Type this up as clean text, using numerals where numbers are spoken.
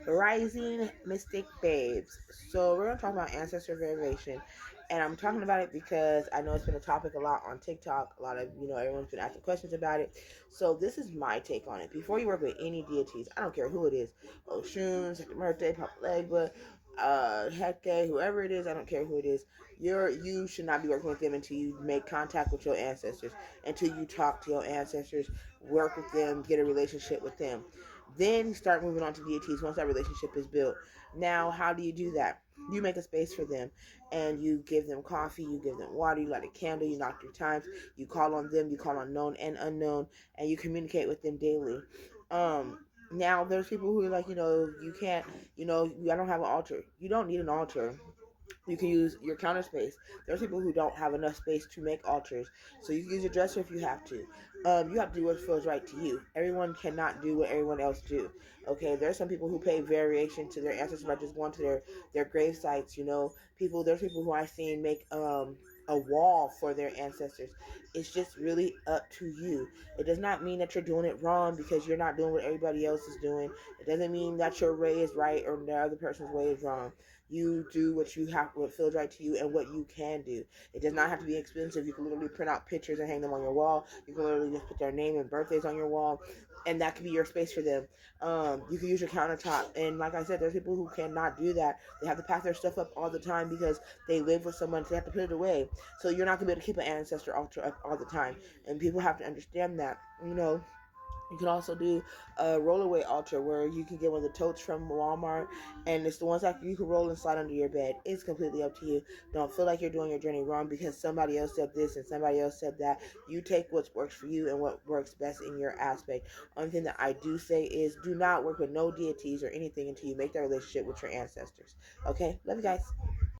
Rising Mystic Babes. So we're gonna talk about ancestor veneration, and I'm talking about it because I know it's been a topic a lot on TikTok. A lot of everyone's been asking questions about it. So this is my take on it. Before you work with any deities, I don't care who it is, Oshun, Sacred Murte, Papa Legba, Heke, whoever it is, I don't care who it is. You should not be working with them until you make contact with your ancestors, until you talk to your ancestors, work with them, get a relationship with them. Then start moving on to deities once that relationship is built. Now, how do you do that? You make a space for them and you give them coffee, you give them water, you light a candle, you knock 3 times, you call on them, you call on known and unknown, and you communicate with them daily. Now there's people who are like, you can't, I don't have an altar. You don't need an altar. You can use your counter space. There's people who don't have enough space to make altars, so you can use your dresser if you have to. You have to do what feels right to you. Everyone cannot do what everyone else do. Okay, there's some people who pay variation to their ancestors by just going to their grave sites. There's people who I've seen make a wall for their ancestors. It's just really up to you. It does not mean that you're doing it wrong because you're not doing what everybody else is doing. It doesn't mean that your way is right or the other person's way is wrong. You do what feels right to you, and what you can do. It does not have to be expensive. You can literally print out pictures and hang them on your wall. You can literally just put their name and birthdays on your wall, and that can be your space for them. You can use your countertop, and like I said, there's people who cannot do that. They have to pack their stuff up all the time because they live with someone, so they have to put it away. So you're not gonna be able to keep an ancestor altar up all the time, and people have to understand that. You can also do a rollaway altar where you can get one of the totes from Walmart, and it's the ones that you can roll and slide under your bed. It's completely up to you. Don't feel like you're doing your journey wrong because somebody else said this and somebody else said that. You take what works for you and what works best in your aspect. Only thing that I do say is do not work with no deities or anything until you make that relationship with your ancestors. Okay? Love you guys.